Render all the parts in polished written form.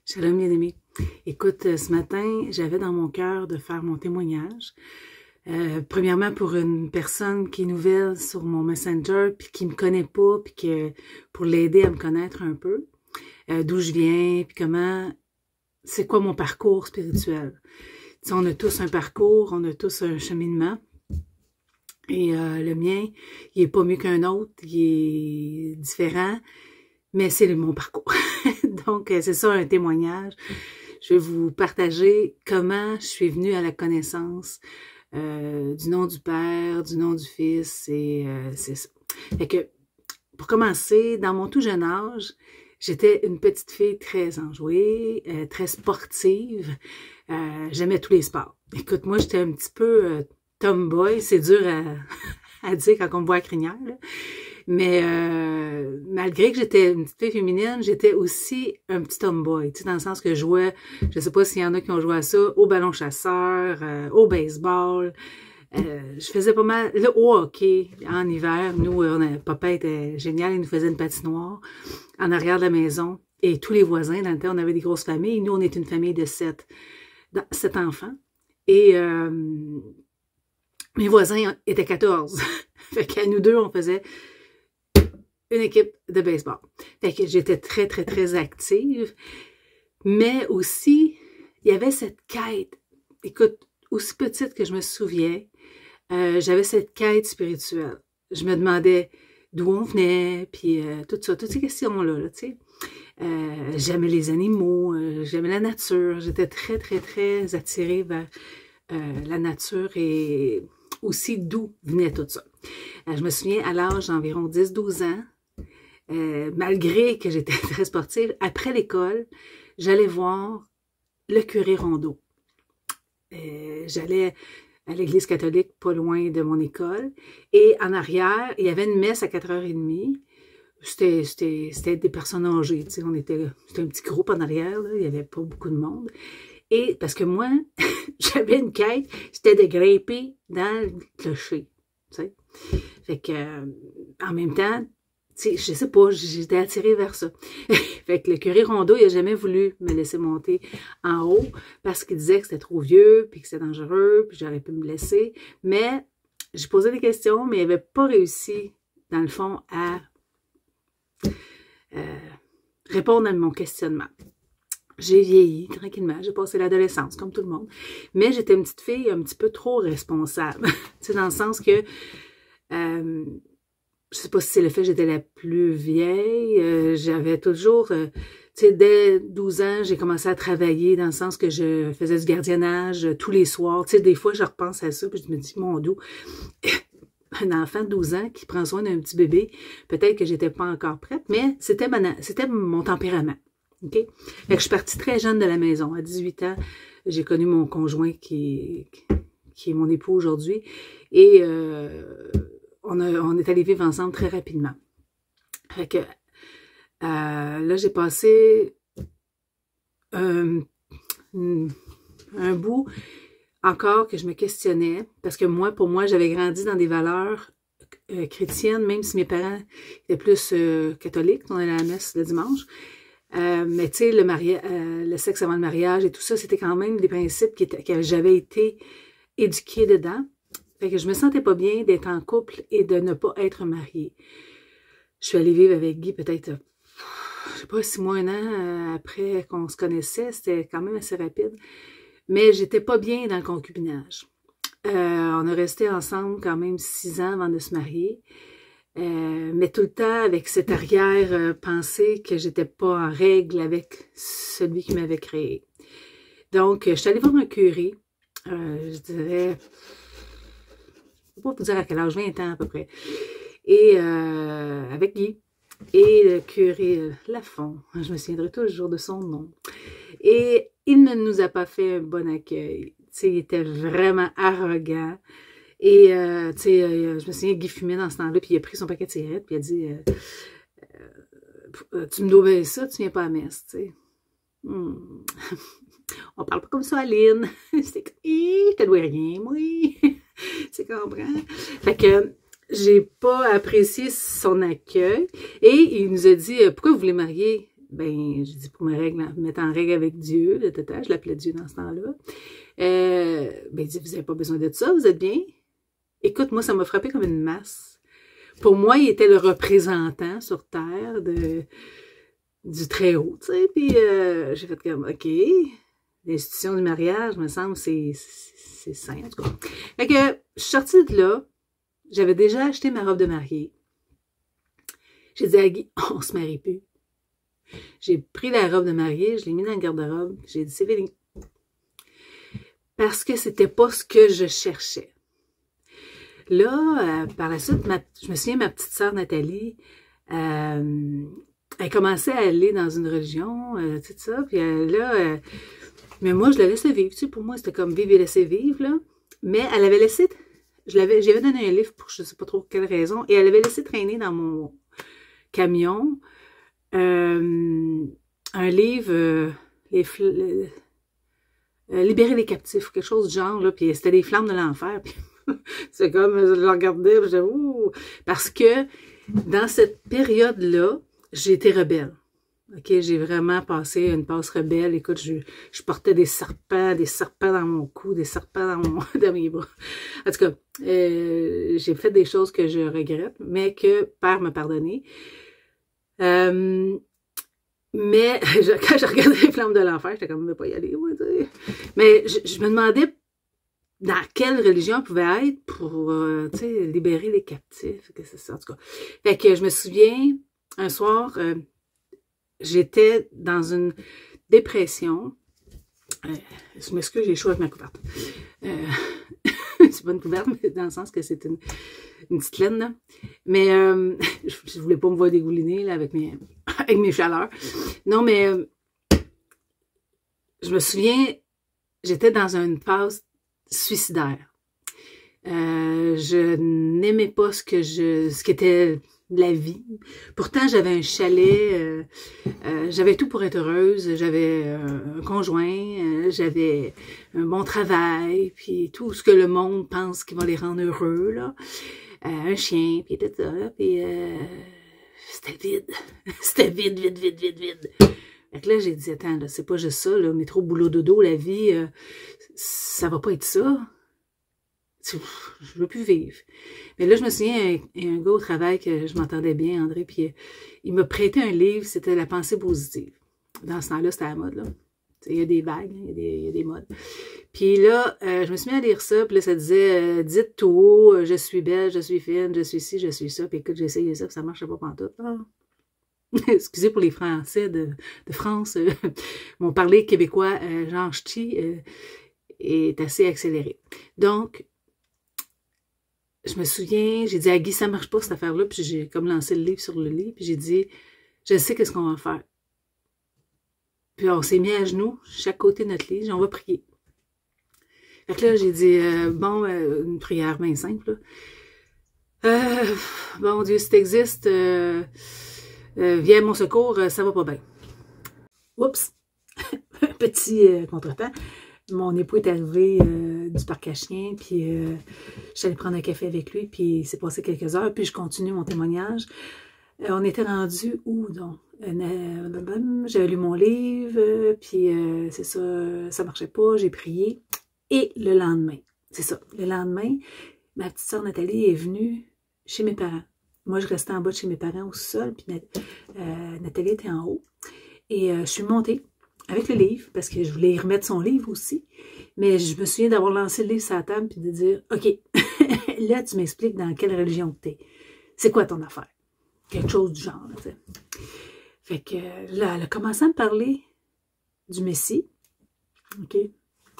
Shalom bien-aimé. Écoute, ce matin, j'avais dans mon cœur de faire mon témoignage. Premièrement, pour une personne qui est nouvelle sur mon Messenger, puis qui me connaît pas, puis que pour l'aider à me connaître un peu, d'où je viens, puis c'est quoi mon parcours spirituel. Tu sais, on a tous un parcours, on a tous un cheminement. Et le mien, il est pas mieux qu'un autre, il est différent, mais c'est mon parcours. Donc, c'est ça un témoignage. Je vais vous partager comment je suis venue à la connaissance du nom du Père, du nom du Fils, et c'est ça. Fait que, pour commencer, dans mon tout jeune âge, j'étais une petite fille très enjouée, très sportive. J'aimais tous les sports. Écoute, moi, j'étais un petit peu tomboy. C'est dur à dire quand on me voit à crinière, là. Mais malgré que j'étais une petite fille féminine, j'étais aussi un petit tomboy, tu sais, dans le sens que je jouais, je sais pas s'il y en a qui ont joué à ça, au ballon chasseur, au baseball. Je faisais pas mal, au hockey, en hiver. Nous, papa était génial, il nous faisait une patinoire en arrière de la maison. Et tous les voisins, dans le temps, on avait des grosses familles. Nous, on est une famille de 7 enfants. Et mes voisins étaient 14. Fait qu'à nous deux, on faisait une équipe de baseball. Fait que j'étais très, très, très active. Mais aussi, il y avait cette quête. Écoute, aussi petite que je me souviens, j'avais cette quête spirituelle. Je me demandais d'où on venait, puis tout ça, toutes ces questions-là, là, tu sais. J'aimais les animaux, j'aimais la nature. J'étais très, très, très attirée vers la nature et aussi d'où venait tout ça. Je me souviens, à l'âge d'environ 10-12 ans, malgré que j'étais très sportive, après l'école, j'allais voir le curé Rondeau. J'allais à l'église catholique pas loin de mon école. Et en arrière, il y avait une messe à 4h30. C'était des personnes âgées, tu sais, c'était un petit groupe en arrière, là, il n'y avait pas beaucoup de monde. Et parce que moi, j'avais une quête, c'était de grimper dans le clocher, tu sais. Fait que, en même temps, tu sais, je sais pas, j'étais attirée vers ça. Fait que le curé Rondeau, il a jamais voulu me laisser monter en haut parce qu'il disait que c'était trop vieux, puis que c'était dangereux, puis j'aurais pu me blesser. Mais j'ai posé des questions, mais il n'avait pas réussi, dans le fond, à répondre à mon questionnement. J'ai vieilli tranquillement, j'ai passé l'adolescence comme tout le monde, mais j'étais une petite fille un petit peu trop responsable, tu sais, dans le sens que je sais pas si c'est le fait que j'étais la plus vieille, j'avais toujours, tu sais, dès 12 ans, j'ai commencé à travailler dans le sens que je faisais du gardiennage tous les soirs, tu sais, des fois je repense à ça, puis je me dis, mon Dieu, un enfant de 12 ans qui prend soin d'un petit bébé, peut-être que j'étais pas encore prête, mais c'était mon tempérament. OK? Fait que je suis partie très jeune de la maison. À 18 ans, j'ai connu mon conjoint qui est mon époux aujourd'hui. Et on est allés vivre ensemble très rapidement. Fait que là, j'ai passé un bout encore que je me questionnais. Parce que moi, pour moi, j'avais grandi dans des valeurs chrétiennes, même si mes parents étaient plus catholiques. On allait à la messe le dimanche. Mais tu sais, le sexe avant le mariage et tout ça, c'était quand même des principes que j'avais été éduquée dedans. Fait que je me sentais pas bien d'être en couple et de ne pas être mariée. Je suis allée vivre avec Guy peut-être, je sais pas, 6 mois, 1 an après qu'on se connaissait. C'était quand même assez rapide. Mais j'étais pas bien dans le concubinage. On a resté ensemble quand même 6 ans avant de se marier. Mais tout le temps avec cette arrière-pensée que j'étais pas en règle avec celui qui m'avait créé. Donc, je suis allée voir un curé, je dirais, je ne peux pas vous dire à quel âge, 20 ans à peu près, et avec Guy, et le curé Lafont, je me souviendrai toujours de son nom. Et il ne nous a pas fait un bon accueil. Tu sais, il était vraiment arrogant. Et, tu sais, je me souviens, Guy fumait dans ce temps-là, puis il a pris son paquet de cigarettes, puis il a dit tu me dois bien ça, tu viens pas à messe, tu sais. On parle pas comme ça, Aline. C'est comme, je te dois rien, moi. Tu comprends? Fait que j'ai pas apprécié son accueil. Et il nous a dit, pourquoi vous voulez marier? ben, j'ai dit pour me mettre en règle avec Dieu, le tata, je l'appelais Dieu dans ce temps-là. Ben, il dit, vous n'avez pas besoin de ça, vous êtes bien? Écoute, moi, ça m'a frappé comme une masse. Pour moi, il était le représentant sur Terre du Très-Haut, tu sais, puis j'ai fait comme, OK, l'institution du mariage, me semble, c'est sain, en tout cas. Fait que, je suis sortie de là, j'avais déjà acheté ma robe de mariée. J'ai dit à Guy, on se marie plus. J'ai pris la robe de mariée, je l'ai mis dans le garde-robe, j'ai dit, c'est fini. Parce que c'était pas ce que je cherchais. Là, par la suite, je me souviens, ma petite sœur Nathalie, elle commençait à aller dans une religion, tout ça, puis là, mais moi, je la laissais vivre, tu sais, pour moi, c'était comme vivre et laisser vivre, là. Mais elle avait laissé, j'avais donné un livre pour je sais pas trop quelle raison, et elle avait laissé traîner dans mon camion un livre, Libérer les captifs, quelque chose du genre, là, puis c'était les flammes de l'enfer, puis c'est comme, je le regardais, puis je disais, ouh, parce que dans cette période-là, j'ai été rebelle. OK, j'ai vraiment passé une passe rebelle. Écoute, je portais des serpents dans mon cou, des serpents dans mes bras. En tout cas, j'ai fait des choses que je regrette, mais que Père m'a pardonné. Mais quand je regardais les flammes de l'enfer, j'étais comme, mais pas y aller. Ouais, mais je me demandais dans quelle religion elle pouvait être pour libérer les captifs. Que c'est ça, en tout cas. Fait que je me souviens, un soir, j'étais dans une dépression. Je m'excuse, j'ai chaud avec ma couverte. C'est pas une couverte, mais dans le sens que c'est une petite laine, là. Mais je voulais pas me voir dégouliner là, avec mes chaleurs. Non, mais je me souviens, j'étais dans une phase suicidaire. Je n'aimais pas ce qu'était la vie. Pourtant, j'avais un chalet, j'avais tout pour être heureuse, j'avais un conjoint, j'avais un bon travail, puis tout ce que le monde pense qui va les rendre heureux, là. Un chien, puis tout ça, puis c'était vide. C'était vide. Fait que là, j'ai dit, attends, là, c'est pas juste ça, là, métro, boulot, dodo, la vie, ça va pas être ça. Je veux plus vivre. Mais là, je me souviens, un gars au travail que je m'entendais bien, André, puis il m'a prêté un livre, c'était La pensée positive. Dans ce temps-là, c'était à la mode, là. Il y a des vagues, il y a des modes. Puis là, je me suis mis à lire ça, puis là, ça disait, dites tout haut, je suis belle, je suis fine, je suis ci, je suis ça, puis écoute, j'ai essayé ça, puis ça marchait pas pantoute. Ah. Excusez pour les Français de France, mon parler québécois, genre ch'ti, est assez accéléré. Donc, je me souviens, j'ai dit à Guy, ça marche pas cette affaire-là, puis j'ai comme lancé le livre sur le lit, puis j'ai dit, je sais qu'est-ce qu'on va faire. Puis on s'est mis à genoux, chaque côté de notre lit, on va prier. Fait que là, j'ai dit, une prière bien simple, là. Bon Dieu, si t'existes, viens à mon secours, ça va pas bien. Oups! Petit contretemps. Mon époux est arrivé du parc à chiens, puis je suis allée prendre un café avec lui, puis il s'est passé quelques heures, puis je continue mon témoignage. On était rendu où, donc? J'avais lu mon livre, puis c'est ça, ça marchait pas, j'ai prié. Et le lendemain, c'est ça, le lendemain, ma petite sœur Nathalie est venue chez mes parents. Moi, je restais en bas de chez mes parents au sol, puis Nathalie était en haut. Et je suis montée avec le livre, parce que je voulais y remettre son livre aussi. Mais je me souviens d'avoir lancé le livre sur la table, puis de dire, OK, là, tu m'expliques dans quelle religion tu es. C'est quoi ton affaire? Quelque chose du genre, tu sais. Fait que là, elle a commencé à me parler du Messie. OK?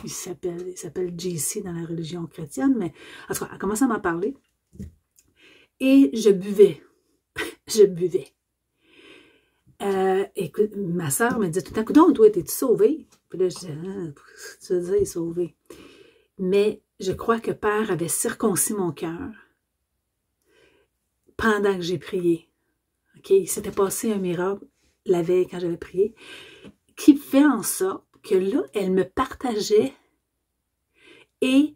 Il s'appelle JC dans la religion chrétienne, mais en tout cas, elle a commencé à m'en parler. Et je buvais. Je buvais. Écoute, ma soeur me dit tout le temps, donc, toi, t'es-tu sauvée? Puis là, je disais, tu veux dire, sauvé. Mais je crois que Père avait circoncis mon cœur pendant que j'ai prié. OK? Il s'était passé un miracle la veille quand j'avais prié, qui fait en sorte que là, elle me partageait et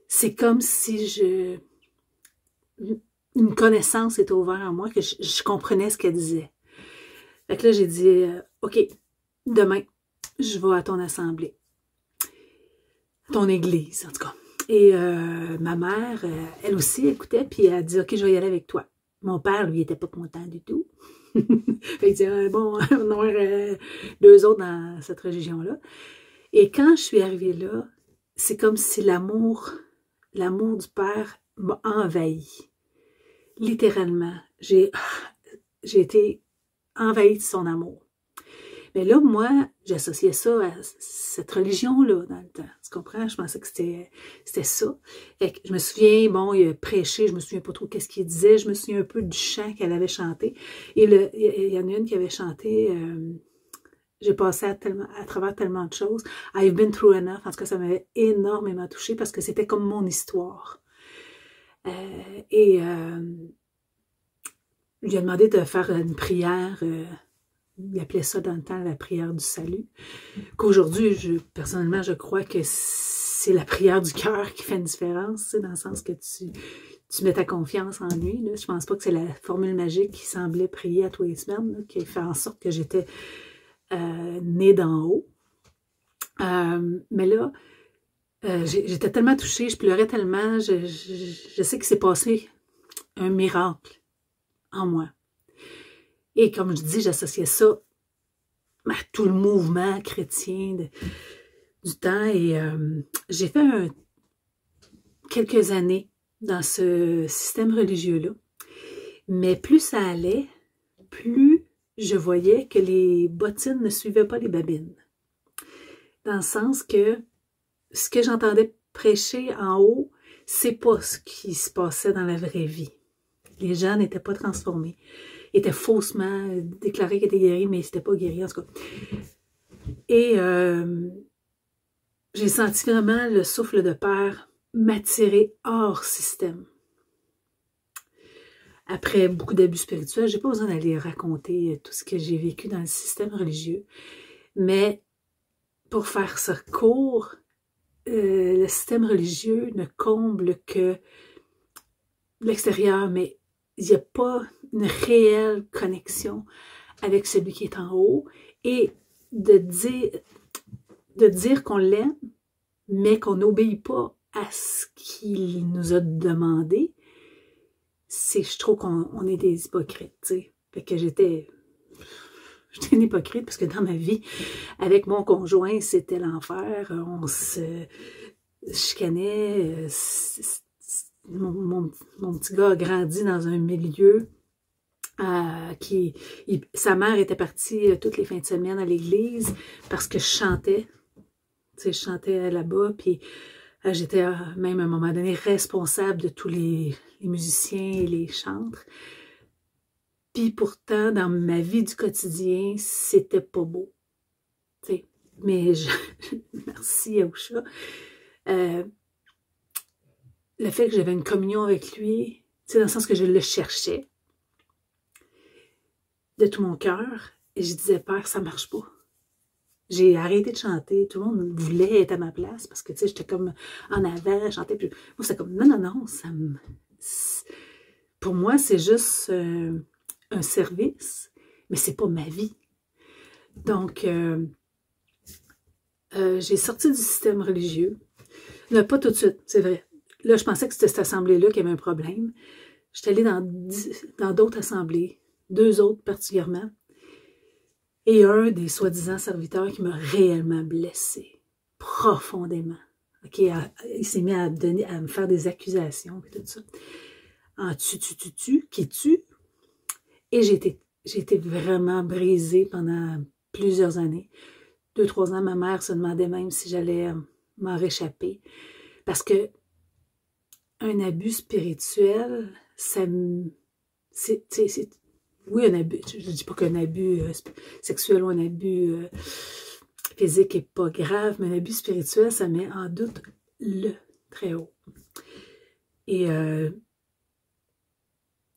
c'est comme si une connaissance était ouverte en moi, que je comprenais ce qu'elle disait. Fait que là, j'ai dit, OK, demain, je vais à ton assemblée, à ton église, en tout cas. Et ma mère, elle aussi écoutait, puis elle a dit, OK, je vais y aller avec toi. Mon père, lui, était pas content du tout. Il dit, bon, on aurait deux autres dans cette religion-là. Et quand je suis arrivée là, c'est comme si l'amour du Père m'a envahi. Littéralement, j'ai été envahie de son amour. Mais là, moi, j'associais ça à cette religion-là dans le temps. Tu comprends? Je pensais que c'était ça. Fait que je me souviens, bon, il a prêché, je me souviens pas trop qu'est-ce qu'il disait, je me souviens un peu du chant qu'elle avait chanté. Et il y en a une qui avait chanté, j'ai passé à travers tellement de choses. I've been through enough. En tout cas, ça m'avait énormément touchée parce que c'était comme mon histoire. Je lui ai demandé de faire une prière, il appelait ça dans le temps la prière du salut, qu'aujourd'hui, personnellement, je crois que c'est la prière du cœur qui fait une différence, dans le sens que tu mets ta confiance en lui. Là. Je pense pas que c'est la formule magique qui semblait prier à tous les semaines, là, qui fait en sorte que j'étais née d'en haut. Mais là, j'étais tellement touchée, je pleurais tellement, je sais qu'il s'est passé un miracle en moi. Et comme je dis, j'associais ça à tout le mouvement chrétien du temps. Et j'ai fait quelques années dans ce système religieux-là. Mais plus ça allait, plus je voyais que les bottines ne suivaient pas les babines. Dans le sens que ce que j'entendais prêcher en haut, c'est pas ce qui se passait dans la vraie vie. Les gens n'étaient pas transformés. Ils étaient faussement déclarés qu'ils étaient guéris, mais ils n'étaient pas guéris, en tout cas. Et j'ai senti vraiment le souffle de Père m'attirer hors système. Après beaucoup d'abus spirituels, j'ai pas besoin d'aller raconter tout ce que j'ai vécu dans le système religieux. Mais pour faire ça court, le système religieux ne comble que l'extérieur, mais il n'y a pas une réelle connexion avec celui qui est en haut. Et de dire qu'on l'aime, mais qu'on n'obéit pas à ce qu'il nous a demandé, je trouve qu'on est des hypocrites, tu sais. Fait que j'étais une hypocrite parce que dans ma vie, avec mon conjoint, c'était l'enfer. On se chicanait. Mon petit gars a grandi dans un milieu sa mère était partie toutes les fins de semaine à l'église parce que je chantais. Tu sais, je chantais là-bas, puis j'étais même à un moment donné responsable de tous les musiciens et les chantres. Puis pourtant, dans ma vie du quotidien, c'était pas beau. Tu sais, mais merci Yaousha. Le fait que j'avais une communion avec lui, tu sais, dans le sens que je le cherchais de tout mon cœur, et je disais, Père, ça marche pas. J'ai arrêté de chanter, tout le monde voulait être à ma place, parce que, tu sais, j'étais comme en avant, je chantais, puis moi, c'était comme, non, pour moi, c'est juste un service, mais c'est pas ma vie. Donc, j'ai sorti du système religieux. Là, pas tout de suite, c'est vrai. Là, je pensais que c'était cette assemblée-là qui avait un problème. J'étais allée dans d'autres assemblées, 2 autres particulièrement, et un des soi-disant serviteurs qui m'a réellement blessée, profondément. Okay, il s'est mis à me faire des accusations et tout ça. En qui tue. Et j'ai été vraiment brisée pendant plusieurs années. 2-3 ans, ma mère se demandait même si j'allais m'en réchapper. Parce que un abus spirituel, oui, un abus. Je ne dis pas qu'un abus sexuel ou un abus physique n'est pas grave, mais un abus spirituel, ça met en doute le très haut. Et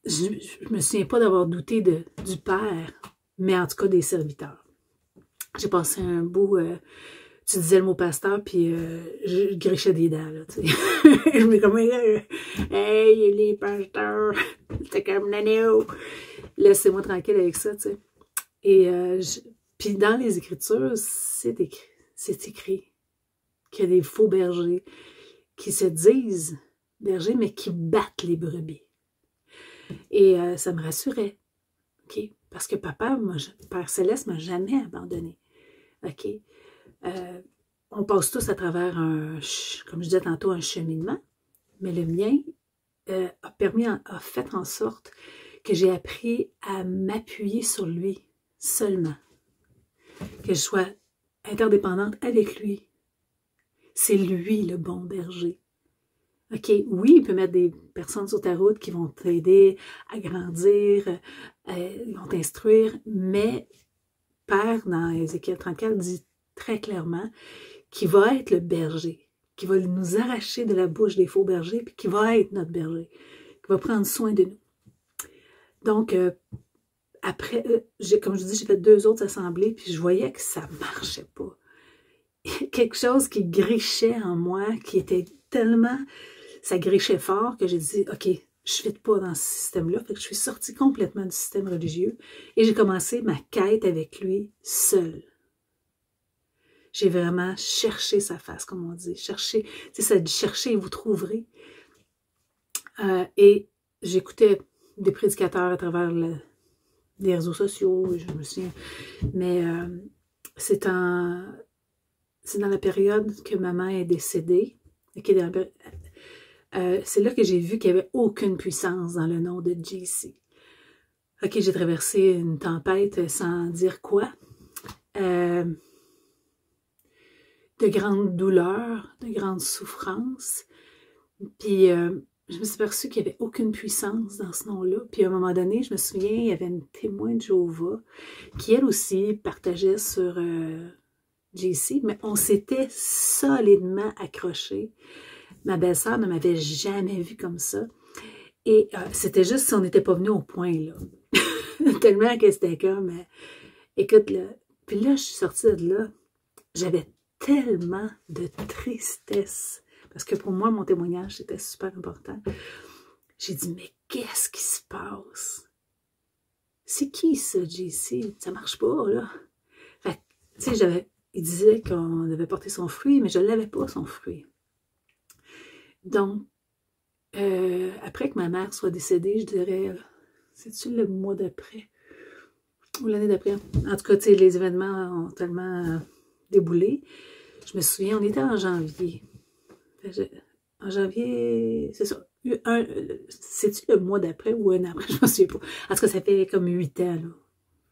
je me souviens pas d'avoir douté du Père, mais en tout cas des serviteurs. J'ai passé un bout, tu disais le mot pasteur, puis je grichais des dents, là, tu sais. Je me dis comme, hey, les pasteurs, c'était comme nano. Laissez-moi tranquille avec ça, tu sais. Et Puis dans les Écritures, c'est écrit qu'il y a des faux bergers qui se disent bergers, mais qui battent les brebis. Et ça me rassurait, OK? Parce que Père Céleste m'a jamais abandonné, OK? On passe tous à travers comme je disais tantôt, un cheminement, mais le mien a fait en sorte que j'ai appris à m'appuyer sur lui seulement. Que je sois interdépendante avec lui. C'est lui le bon berger. OK, oui, il peut mettre des personnes sur ta route qui vont t'aider à grandir, ils vont t'instruire, mais Père, dans Ézéchiel 34, dit très clairement qu'il va être le berger, qui va nous arracher de la bouche des faux bergers, puis qui va être notre berger, qui va prendre soin de nous. Donc, après, comme je dis, j'ai fait 2 autres assemblées, puis je voyais que ça marchait pas. Quelque chose qui grichait en moi, qui était tellement... Ça grichait fort que j'ai dit, OK, je ne fit pas dans ce système-là. Fait que je suis sortie complètement du système religieux et j'ai commencé ma quête avec lui seule. J'ai vraiment cherché sa face, comme on dit. Chercher, tu sais, ça dit chercher et vous trouverez. Et j'écoutais des prédicateurs à travers les réseaux sociaux, je me souviens. Mais c'est dans la période que maman est décédée. C'est là que j'ai vu qu'il n'y avait aucune puissance dans le nom de JC. OK, j'ai traversé une tempête sans dire quoi. De grandes douleurs, de grandes souffrances. Puis je me suis aperçue qu'il n'y avait aucune puissance dans ce nom-là. Puis à un moment donné, je me souviens, il y avait une témoin de Jéhovah qui, elle aussi, partageait sur JC, mais on s'était solidement accrochés. Ma belle-sœur ne m'avait jamais vue comme ça. Et c'était juste si on n'était pas venu au point, là. Tellement que c'était comme... écoute, là... Puis là, je suis sortie de là. J'avais tellement de tristesse. Parce que pour moi, mon témoignage, c'était super important. J'ai dit, mais qu'est-ce qui se passe? C'est qui ça, JC? Ça marche pas, là. Fait que, tu sais, il disait qu'on devait porter son fruit, mais je ne l'avais pas, son fruit. Donc, après que ma mère soit décédée, je dirais, c'est-tu le mois d'après? Ou l'année d'après? En tout cas, tu sais, les événements ont tellement déboulé. Je me souviens, on était en janvier. En janvier, c'est ça. C'est-tu le mois d'après ou un après? Je ne me souviens pas. En tout cas, ça fait comme 8 ans, là.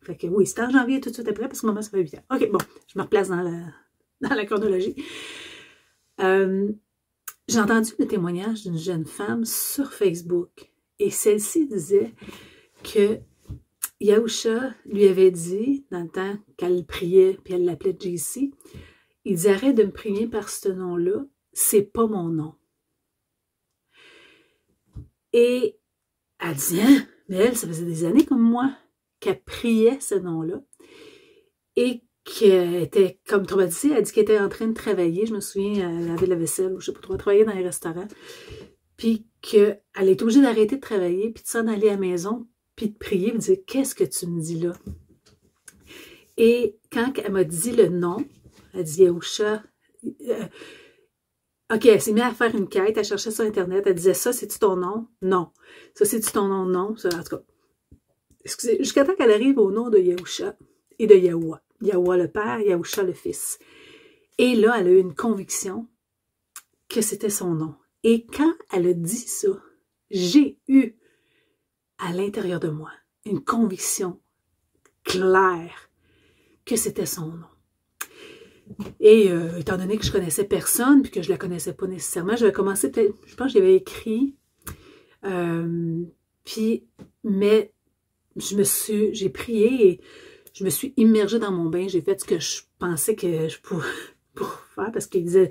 Fait que oui, c'était en janvier tout de suite après, parce que maman, ça fait 8 ans. OK, bon, je me replace dans la chronologie. J'ai entendu le témoignage d'une jeune femme sur Facebook. Et celle-ci disait que Yahusha lui avait dit, dans le temps qu'elle priait, puis elle l'appelait JC, il dit, arrête de me prier par ce nom-là, c'est pas mon nom. Et elle dit, hein? Mais elle, ça faisait des années comme moi qu'elle priait ce nom-là. Et qu'elle était comme traumatisée. Elle dit qu'elle était en train de travailler. Je me souviens, elle lavait la vaisselle, ou je sais pas trop, elle travaillait dans les restaurants. Puis qu'elle est obligée d'arrêter de travailler, puis de s'en aller à la maison, puis de prier, puis de dire, qu'est-ce que tu me dis là? Et quand elle m'a dit le nom, elle dit, Yahusha, OK, elle s'est mise à faire une quête, elle cherchait sur Internet, elle disait, ça, c'est-tu ton nom? Non. Ça, c'est-tu ton nom? Non. Ça, en tout cas, excusez, jusqu'à temps qu'elle arrive au nom de Yahusha et de Yahuwah. Yahuwah le Père, Yahusha le Fils. Et là, elle a eu une conviction que c'était son nom. Et quand elle a dit ça, j'ai eu à l'intérieur de moi une conviction claire que c'était son nom. Et étant donné que je connaissais personne, puis que je la connaissais pas nécessairement, j'avais commencé peut-être, je pense que j'avais écrit, mais j'ai prié et je me suis immergée dans mon bain, j'ai fait ce que je pensais que je pourrais faire, parce qu'il disait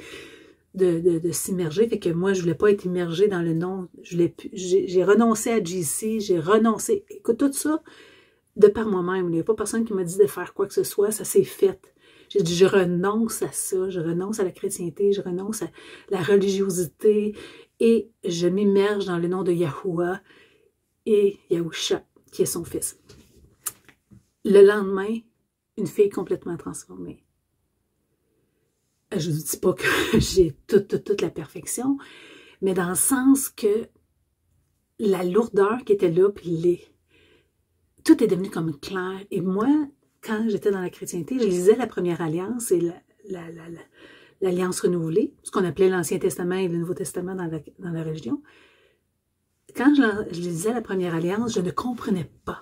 de s'immerger, fait que moi, je voulais pas être immergée dans le nom, j'ai renoncé à JC, j'ai renoncé, écoute, tout ça, de par moi-même, il n'y a pas personne qui m'a dit de faire quoi que ce soit, ça s'est fait. J'ai dit, je renonce à ça, je renonce à la chrétienté, je renonce à la religiosité, et je m'immerge dans le nom de Yahuwah et Yahusha, qui est son fils. Le lendemain, une fille complètement transformée. Je ne dis pas que j'ai toute la perfection, mais dans le sens que la lourdeur qui était là, puis tout est devenu comme clair. Et moi, quand j'étais dans la chrétienté, je lisais la Première Alliance et l'Alliance renouvelée, ce qu'on appelait l'Ancien Testament et le Nouveau Testament dans la religion. Quand je lisais la Première Alliance, je ne comprenais pas.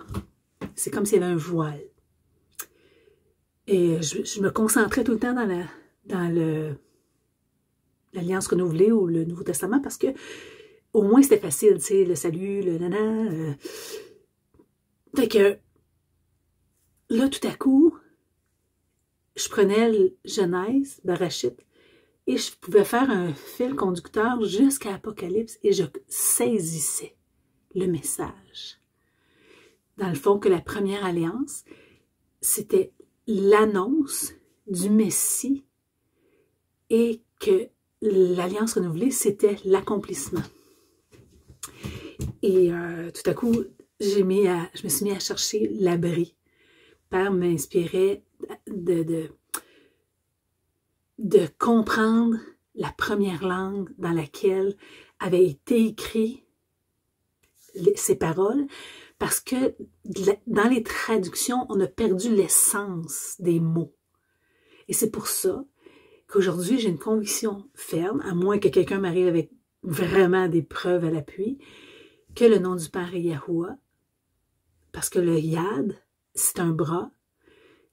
C'est comme s'il y avait un voile. Et je me concentrais tout le temps dans l'Alliance renouvelée ou le Nouveau Testament parce que au moins c'était facile, tu sais, le salut, le nana. Fait que là, tout à coup, je prenais Genèse, Bereshit, et je pouvais faire un fil conducteur jusqu'à Apocalypse et je saisissais le message. Dans le fond, que la Première Alliance, c'était l'annonce du Messie et que l'Alliance renouvelée, c'était l'accomplissement. Et tout à coup, je me suis mis à chercher l'abri. Père m'inspirait de comprendre la première langue dans laquelle avaient été écrites ces paroles, parce que dans les traductions, on a perdu l'essence des mots. Et c'est pour ça qu'aujourd'hui, j'ai une conviction ferme, à moins que quelqu'un m'arrive avec vraiment des preuves à l'appui, que le nom du Père est Yahuwah, parce que le Yad, c'est un bras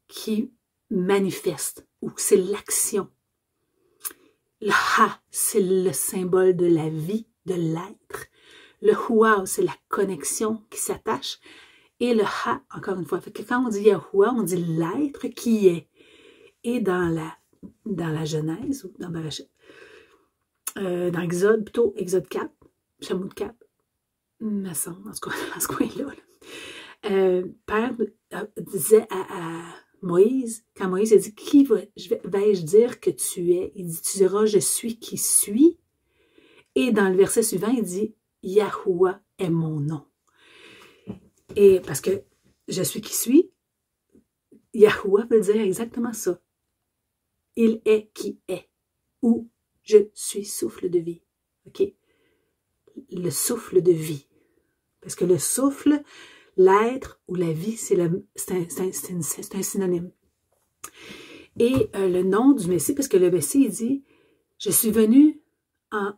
qui manifeste, ou c'est l'action. Le Ha, c'est le symbole de la vie, de l'être. Le Huah, c'est la connexion qui s'attache. Et le Ha, encore une fois, fait que quand on dit Yahuwah, on dit l'être qui est. Et dans la Genèse, ou dans Bereshit, dans Exode, plutôt Exode 4, Chamoud 4, me semble, en ce coin-là, Père disait à Moïse, quand Moïse a dit, qui vais-je dire que tu es? Il dit, tu diras, je suis qui suis. Et dans le verset suivant, il dit, Yahuwah est mon nom. Et parce que je suis qui suis, Yahuwah veut dire exactement ça. Il est qui est. Ou je suis souffle de vie. OK? Le souffle de vie. Parce que le souffle, l'être ou la vie, c'est un synonyme. Et le nom du Messie, parce que le Messie, il dit, je suis venu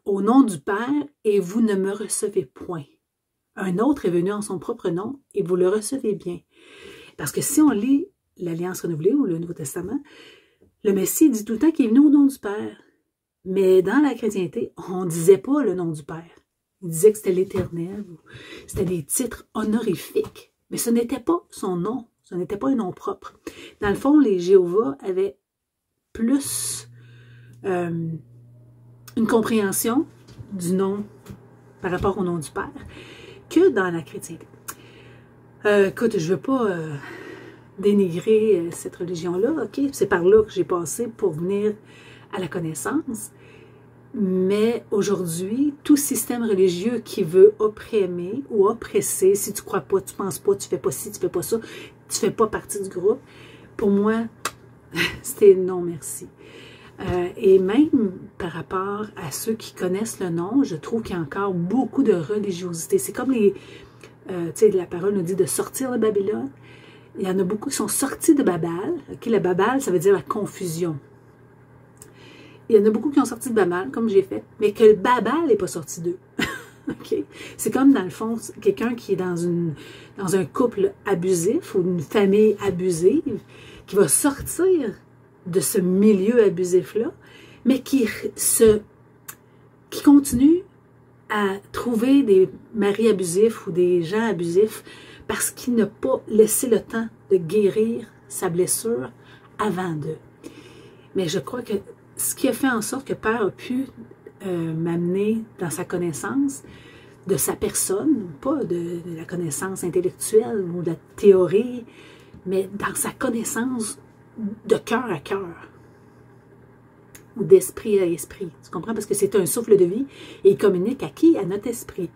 au nom du Père et vous ne me recevez point. Un autre est venu en son propre nom et vous le recevez bien. Parce que si on lit l'Alliance renouvelée ou le Nouveau Testament, le Messie dit tout le temps qu'il est venu au nom du Père. Mais dans la chrétienté, on ne disait pas le nom du Père. Il disait que c'était l'Éternel, c'était des titres honorifiques. Mais ce n'était pas son nom, ce n'était pas un nom propre. Dans le fond, les Jéhovah avaient plus une compréhension du nom par rapport au nom du Père que dans la chrétienté. Écoute, je ne veux pas dénigrer cette religion-là, ok? C'est par là que j'ai passé pour venir à la connaissance. Mais aujourd'hui, tout système religieux qui veut opprimer ou oppresser, si tu crois pas, tu penses pas, tu fais pas ci, tu fais pas ça, tu fais pas partie du groupe, pour moi, c'était non merci. Et même par rapport à ceux qui connaissent le nom, je trouve qu'il y a encore beaucoup de religiosité. C'est comme tu sais, la parole nous dit de sortir de Babylone. Il y en a beaucoup qui sont sortis de Babal. Okay, le Babal, ça veut dire la confusion. Il y en a beaucoup qui ont sorti de Babal, comme j'ai fait, mais que le Babal n'est pas sorti d'eux. Okay? C'est comme, dans le fond, quelqu'un qui est dans un couple abusif ou une famille abusive, qui va sortir de ce milieu abusif-là, mais qui continue à trouver des maris abusifs ou des gens abusifs parce qu'il n'a pas laissé le temps de guérir sa blessure avant d'eux. Mais je crois que ce qui a fait en sorte que Père a pu m'amener dans sa connaissance de sa personne, pas de la connaissance intellectuelle ou de la théorie, mais dans sa connaissance de cœur à cœur ou d'esprit à esprit. Tu comprends? Parce que c'est un souffle de vie et il communique à qui? À notre esprit.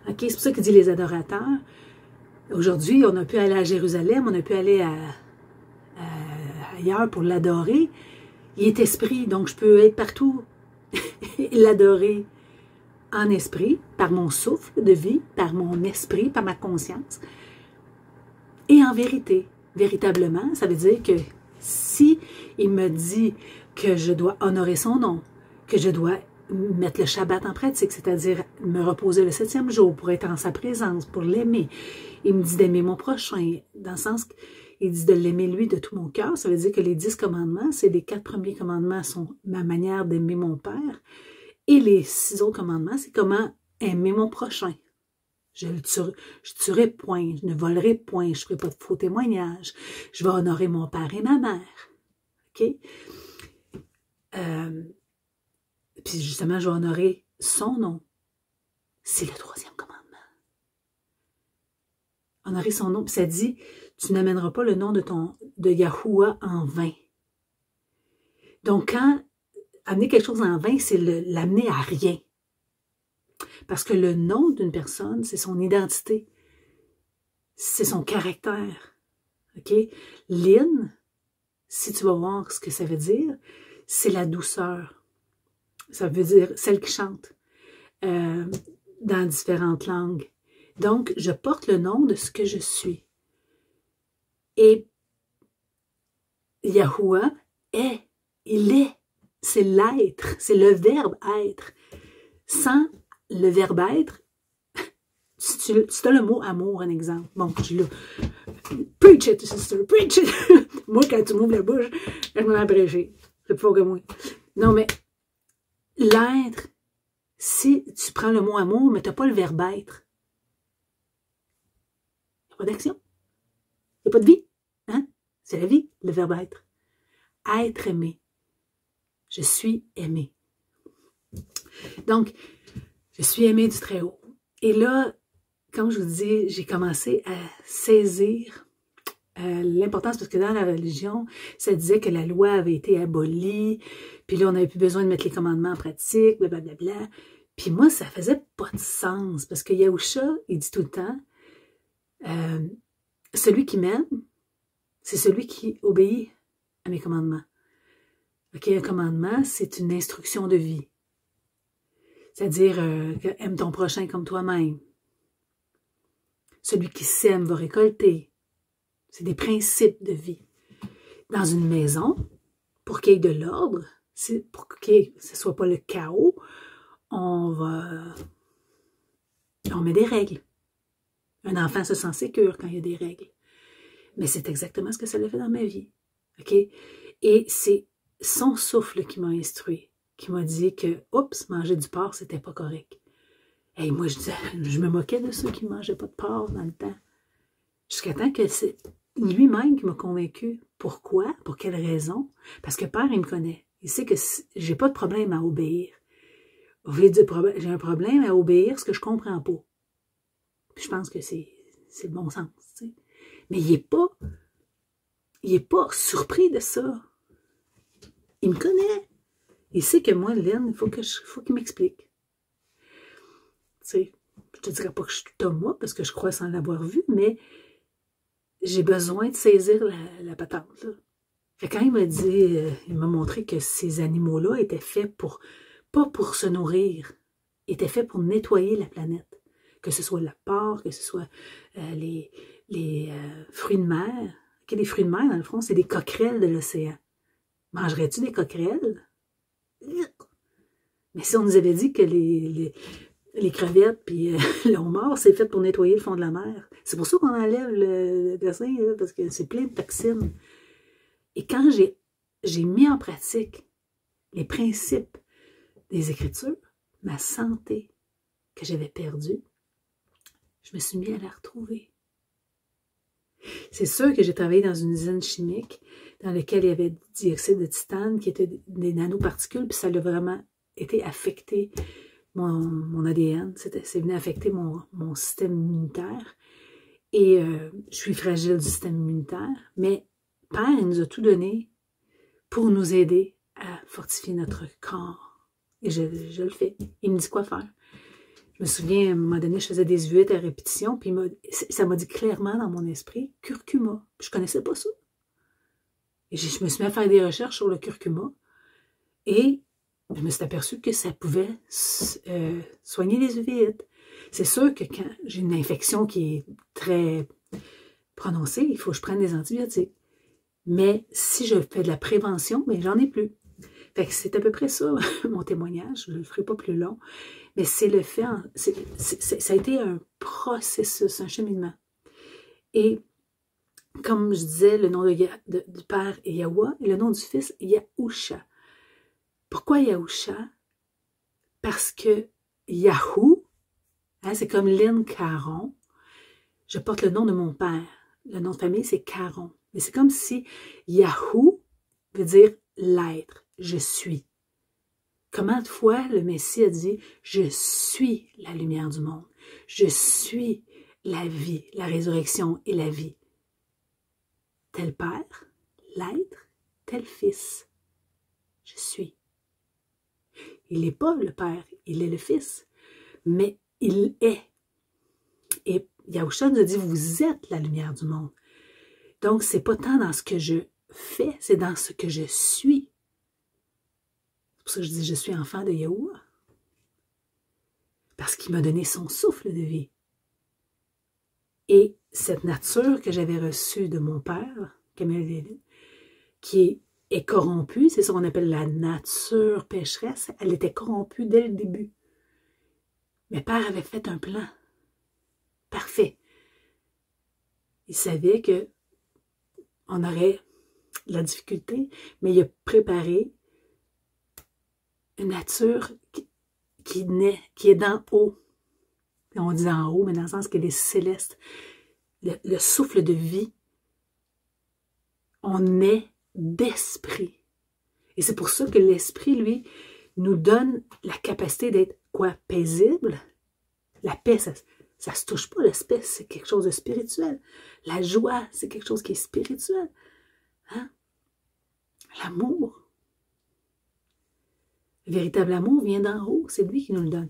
Okay? C'est pour ça qu'il dit les adorateurs. Aujourd'hui, on a pu aller à Jérusalem, on a pu aller à ailleurs pour l'adorer. Il est esprit, donc je peux être partout et l'adorer en esprit, par mon souffle de vie, par mon esprit, par ma conscience. Et en vérité, véritablement, ça veut dire que si il me dit que je dois honorer son nom, que je dois mettre le Shabbat en pratique, c'est-à-dire me reposer le 7e jour pour être en sa présence, pour l'aimer. Il me dit d'aimer mon prochain, dans le sens qu'il dit de l'aimer lui de tout mon cœur. Ça veut dire que les 10 commandements, c'est les 4 premiers commandements sont ma manière d'aimer mon Père. Et les 6 autres commandements, c'est comment aimer mon prochain. Je tuerai point, je ne volerai point, je ne ferai pas de faux témoignages, je vais honorer mon père et ma mère. OK? Puis justement, je vais honorer son nom. C'est le 3e commandement. Honorer son nom. Puis ça dit, tu n'amèneras pas le nom de Yahuwah en vain. Donc, quand amener quelque chose en vain, c'est l'amener à rien. Parce que le nom d'une personne, c'est son identité. C'est son caractère. OK? Lynn, si tu vas voir ce que ça veut dire, c'est la douceur. Ça veut dire celle qui chante dans différentes langues. Donc, je porte le nom de ce que je suis. Et Yahuwah est, il est, c'est l'être, c'est le verbe être. Sans le verbe être, si tu as le mot amour, un exemple. Bon, je l'ai. Preach it, sister, preach it. Moi, quand tu m'ouvres la bouche, je me mets à prêcher. C'est plus fort que moi. Non, mais l'être, si tu prends le mot amour, mais tu n'as pas le verbe être, il n'y a pas d'action. Il n'y a pas de vie. Hein? C'est la vie, le verbe être. Être aimé. Je suis aimé. Donc, je suis aimé du Très-Haut. Et là, comme je vous dis, j'ai commencé à saisir l'importance, parce que dans la religion, ça disait que la loi avait été abolie, puis là, on n'avait plus besoin de mettre les commandements en pratique, blablabla. Puis moi, ça faisait pas de sens, parce que Yahusha, il dit tout le temps, celui qui m'aime, c'est celui qui obéit à mes commandements. OK, un commandement, c'est une instruction de vie. C'est-à-dire, aime ton prochain comme toi-même. Celui qui sème va récolter. C'est des principes de vie. Dans une maison, pour qu'il y ait de l'ordre, pour que ce ne soit pas le chaos, on met des règles. Un enfant se sent sécure quand il y a des règles. Mais c'est exactement ce que ça a fait dans ma vie. OK? Et c'est son souffle qui m'a instruit, qui m'a dit que, oups, manger du porc, c'était pas correct. Et moi, je me moquais de ceux qui ne mangeaient pas de porc dans le temps. Jusqu'à temps que c'est lui-même qui m'a convaincu. Pourquoi? Pour quelle raison? Parce que Père, il me connaît. Il sait que j'ai pas de problème à obéir. J'ai un problème à obéir ce que je comprends pas. Puis je pense que c'est le bon sens. Tu sais. Mais il est pas surpris de ça. Il me connaît. Il sait que moi, Lynn, il faut qu'il m'explique. Tu sais, je te dirais pas que je suis Thomas, parce que je crois sans l'avoir vu, mais j'ai besoin de saisir la patente. Là. Fait quand il m'a dit, il m'a montré que ces animaux-là étaient faits pas pour se nourrir, étaient faits pour nettoyer la planète. Que ce soit la porc, que ce soit les fruits de mer. Okay, les fruits de mer, dans le fond, c'est des coquerelles de l'océan. Mangerais-tu des coquerelles? Mais si on nous avait dit que les crevettes puis le homard, c'est fait pour nettoyer le fond de la mer. C'est pour ça qu'on enlève le dessin, là, parce que c'est plein de toxines. Et quand j'ai mis en pratique les principes des Écritures, ma santé que j'avais perdue, je me suis mis à la retrouver. C'est sûr que j'ai travaillé dans une usine chimique dans laquelle il y avait du dioxyde de titane qui était des nanoparticules, puis ça a vraiment été affecté mon ADN, c'est venu affecter mon système immunitaire. Et je suis fragile du système immunitaire, mais Père, il nous a tout donné pour nous aider à fortifier notre corps. Et je le fais. Il me dit quoi faire. Je me souviens, à un moment donné, je faisais des huîtres à répétition, puis ça m'a dit clairement dans mon esprit, curcuma. Puis je connaissais pas ça. Et je me suis mis à faire des recherches sur le curcuma et je me suis aperçue que ça pouvait soigner les uveites. C'est sûr que quand j'ai une infection qui est très prononcée, il faut que je prenne des antibiotiques. Mais si je fais de la prévention, mais j'en ai plus. Fait que c'est à peu près ça, mon témoignage. Je ne le ferai pas plus long. Mais c'est le fait, ça a été un processus, un cheminement. Et comme je disais, le nom du père est Yahweh et le nom du fils Yahusha. Pourquoi Yahusha? Parce que Yahou, hein, c'est comme Lynn Caron. Je porte le nom de mon père. Le nom de famille, c'est Caron. Mais c'est comme si Yahou veut dire l'être, je suis. Combien de fois le Messie a dit « Je suis la lumière du monde. Je suis la vie, la résurrection et la vie. » Tel Père, l'être, tel Fils. Je suis. Il n'est pas le Père, il est le Fils. Mais il est. Et Yahusha nous a dit « Vous êtes la lumière du monde. » Donc, c'est pas tant dans ce que je fais, c'est dans ce que je suis. C'est pour ça que je dis « Je suis enfant de Yahuwah. » Parce qu'il m'a donné son souffle de vie. Et cette nature que j'avais reçue de mon père, qui est corrompue, c'est ce qu'on appelle la nature pécheresse, elle était corrompue dès le début. Mes pères avaient fait un plan parfait. Ils savaient que on aurait de la difficulté, mais il a préparé une nature qui naît, qui est d'en haut. On dit en haut, mais dans le sens qu'elle est céleste. Le souffle de vie, on est d'esprit. Et c'est pour ça que l'esprit, lui, nous donne la capacité d'être quoi? Paisible. La paix, ça se touche pas, l'espèce, c'est quelque chose de spirituel. La joie, c'est quelque chose qui est spirituel. Hein? L'amour. Le véritable amour vient d'en haut, c'est lui qui nous le donne.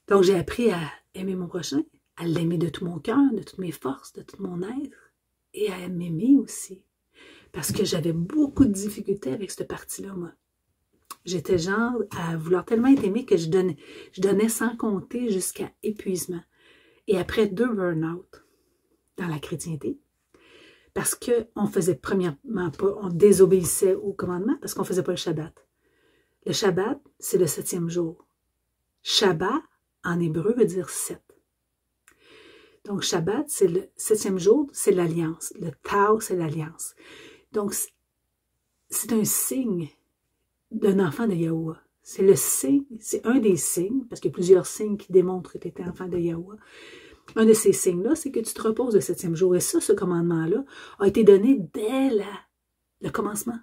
Donc, j'ai appris à aimer mon prochain, à l'aimer de tout mon cœur, de toutes mes forces, de tout mon être, et à m'aimer aussi. Parce que j'avais beaucoup de difficultés avec cette partie-là, moi. J'étais genre à vouloir tellement être aimée que je donnais sans compter jusqu'à épuisement. Et après 2 burn-out dans la chrétienté, parce qu'on faisait premièrement pas, on désobéissait au commandement, parce qu'on faisait pas le Shabbat. Le Shabbat, c'est le 7e jour. Shabbat, en hébreu, veut dire 7. Donc, Shabbat, c'est le 7e jour, c'est l'alliance. Le Tao, c'est l'alliance. Donc, c'est un signe d'un enfant de Yahuwah. C'est le signe, c'est un des signes, parce qu'il y a plusieurs signes qui démontrent que tu étais enfant de Yahuwah. Un de ces signes-là, c'est que tu te reposes le 7e jour. Et ça, ce commandement-là, a été donné dès le commencement.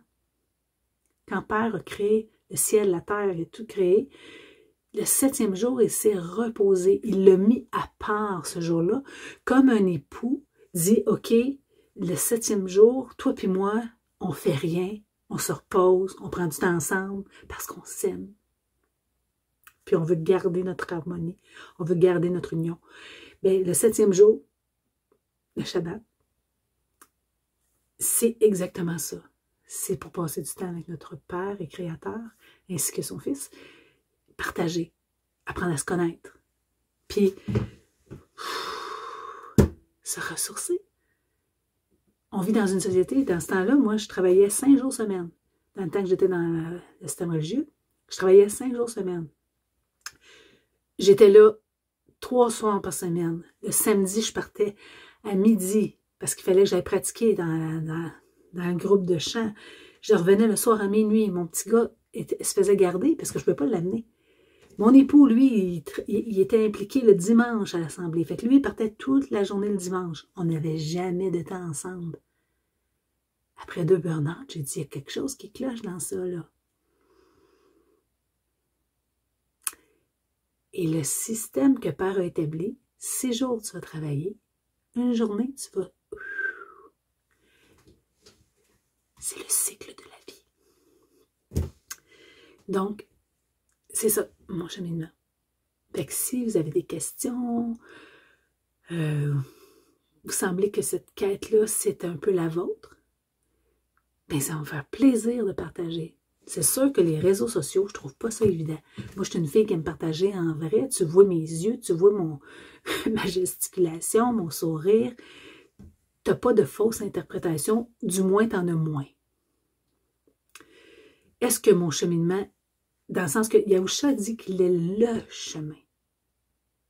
Quand Père a créé le ciel, la terre, il a tout créé, le 7e jour, il s'est reposé. Il l'a mis à part ce jour-là, comme un époux dit, OK, le 7e jour, toi puis moi, on fait rien, on se repose, on prend du temps ensemble parce qu'on s'aime. Puis on veut garder notre harmonie, on veut garder notre union. Bien, le 7e jour, le Shabbat, c'est exactement ça. C'est pour passer du temps avec notre Père et Créateur, ainsi que son Fils, partager, apprendre à se connaître, puis se ressourcer. On vit dans une société, dans ce temps-là, moi, je travaillais 5 jours semaine. Dans le temps que j'étais dans le système religieux, je travaillais 5 jours semaine. J'étais là 3 soirs par semaine. Le samedi, je partais à midi, parce qu'il fallait que j'aille pratiquer dans le groupe de chant. Je revenais le soir à minuit. Mon petit gars se faisait garder parce que je ne pouvais pas l'amener. Mon époux, lui, il était impliqué le dimanche à l'assemblée. Fait que lui, il partait toute la journée le dimanche. On n'avait jamais de temps ensemble. Après 2 burn-out, j'ai dit, il y a quelque chose qui cloche dans ça, là. Et le système que Père a établi, 6 jours, tu vas travailler. 1 journée, tu vas... C'est le cycle de la vie. Donc, c'est ça, mon cheminement. Fait que si vous avez des questions, vous semblez que cette quête-là, c'est un peu la vôtre, bien, ça va me faire plaisir de partager. C'est sûr que les réseaux sociaux, je trouve pas ça évident. Moi, je suis une fille qui aime partager en vrai. Tu vois mes yeux, tu vois ma gesticulation, mon sourire. Tu n'as pas de fausse interprétation, du moins, tu en as moins. Est-ce que mon cheminement, dans le sens que Yahusha dit qu'il est le chemin.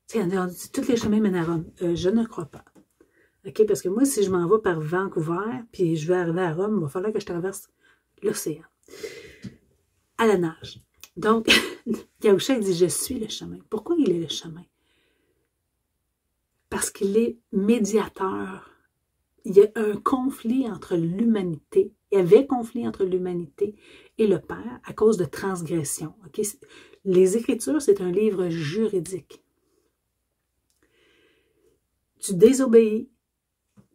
Tu sais, on dit tous les chemins mènent à Rome. Je ne crois pas. OK? Parce que moi, si je m'en vais par Vancouver, puis je vais arriver à Rome, il va falloir que je traverse l'océan. À la nage. Donc, Yahusha dit, je suis le chemin. Pourquoi il est le chemin? Parce qu'il est médiateur. Il y a un conflit entre l'humanité. Il y avait conflit entre l'humanité et le Père à cause de transgression. Okay? Les Écritures, c'est un livre juridique. Tu désobéis,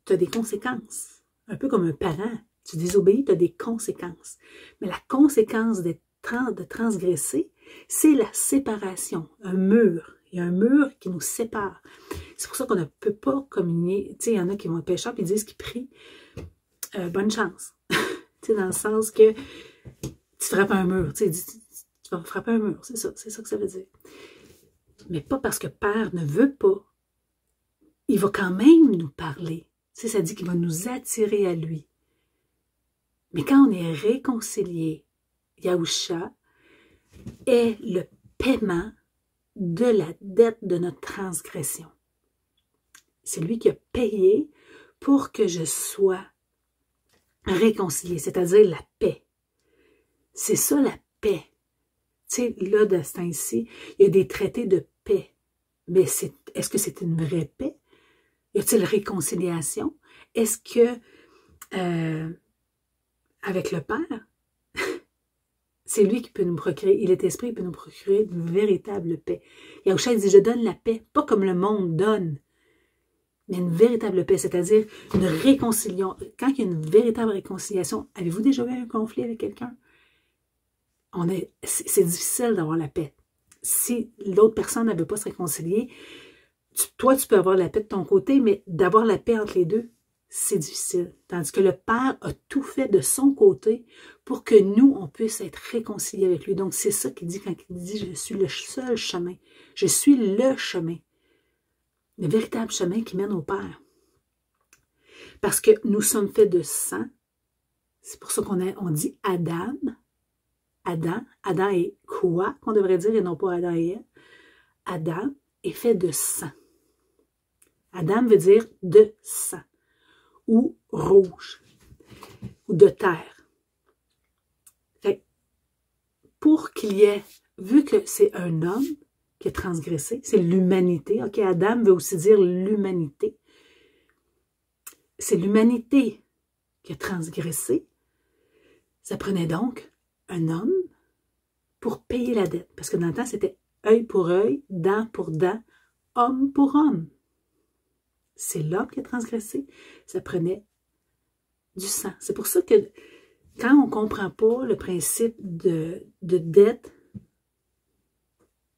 tu as des conséquences. Un peu comme un parent. Tu désobéis, tu as des conséquences. Mais la conséquence de transgresser, c'est la séparation, un mur. Il y a un mur qui nous sépare. C'est pour ça qu'on ne peut pas communier. Tu sais, il y en a qui vont être pécheurs et disent qu'ils prient. Bonne chance. Tu sais, dans le sens que tu frappes un mur. Tu sais, tu vas frapper un mur. C'est ça que ça veut dire. Mais pas parce que Père ne veut pas. Il va quand même nous parler. Tu sais, ça dit qu'il va nous attirer à lui. Mais quand on est réconcilié, Yahusha est le paiement de la dette de notre transgression. C'est lui qui a payé pour que je sois réconcilié, c'est-à-dire la paix. C'est ça la paix. Tu sais, là, de ce temps-ci, il y a des traités de paix. Mais est-ce que c'est une vraie paix? Y a-t-il réconciliation? Est-ce que, avec le Père, c'est lui qui peut nous procurer, il est esprit, il peut nous procurer une véritable paix. Yahusha dit, je donne la paix, pas comme le monde donne, mais une véritable paix, c'est-à-dire une réconciliation. Quand il y a une véritable réconciliation, avez-vous déjà eu un conflit avec quelqu'un? C'est difficile d'avoir la paix. Si l'autre personne ne veut pas se réconcilier, toi, tu peux avoir la paix de ton côté, mais d'avoir la paix entre les deux, c'est difficile. Tandis que le Père a tout fait de son côté pour que nous, on puisse être réconciliés avec lui. Donc, c'est ça qu'il dit quand il dit « Je suis le seul chemin. Je suis le chemin. » Le véritable chemin qui mène au Père. Parce que nous sommes faits de sang. C'est pour ça qu'on dit Adam. Adam est quoi qu'on devrait dire et non pas Adam et Ève. Adam est fait de sang. Adam veut dire de sang ou rouge ou de terre. Fait, pour qu'il y ait, vu que c'est un homme qui a transgressé, c'est l'humanité. Ok, Adam veut aussi dire l'humanité. C'est l'humanité qui a transgressé. Ça prenait donc un homme pour payer la dette. Parce que dans le temps, c'était œil pour œil, dent pour dent, homme pour homme. C'est l'homme qui a transgressé. Ça prenait du sang. C'est pour ça que quand on ne comprend pas le principe de dette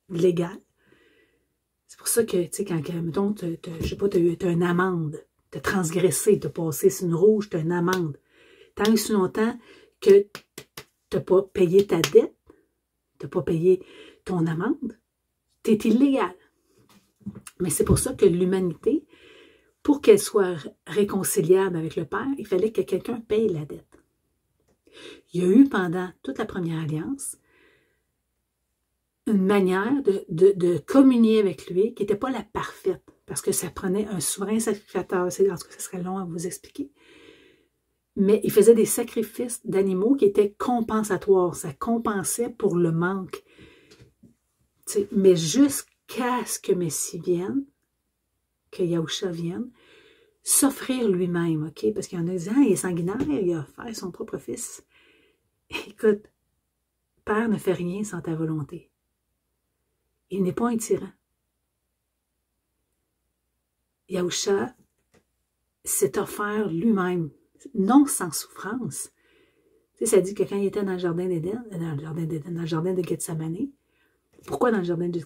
légale, c'est pour ça que, tu sais, quand, mettons, je sais pas, tu as une amende, tu as transgressé, tu as passé sur une rouge, tu as une amende. Tant et si longtemps que tu n'as pas payé ta dette, tu n'as pas payé ton amende, tu es illégal. Mais c'est pour ça que l'humanité, pour qu'elle soit réconciliable avec le Père, il fallait que quelqu'un paye la dette. Il y a eu pendant toute la première alliance une manière de communier avec lui qui n'était pas la parfaite, parce que ça prenait un souverain sacrificateur. En tout cas, ça serait long à vous expliquer. Mais il faisait des sacrifices d'animaux qui étaient compensatoires. Ça compensait pour le manque. T'sais, mais jusqu'à ce que Messie vienne, que Yahusha vienne, s'offrir lui-même, ok? Parce qu'il y en a qui disent, ah, il est sanguinaire, il a offert son propre fils. Écoute, Père ne fait rien sans ta volonté. Il n'est pas un tyran. Yahusha s'est offert lui-même, non sans souffrance. Tu sais, ça dit que quand il était dans le jardin d'Éden, dans le jardin de Gethsémani, pourquoi dans le jardin de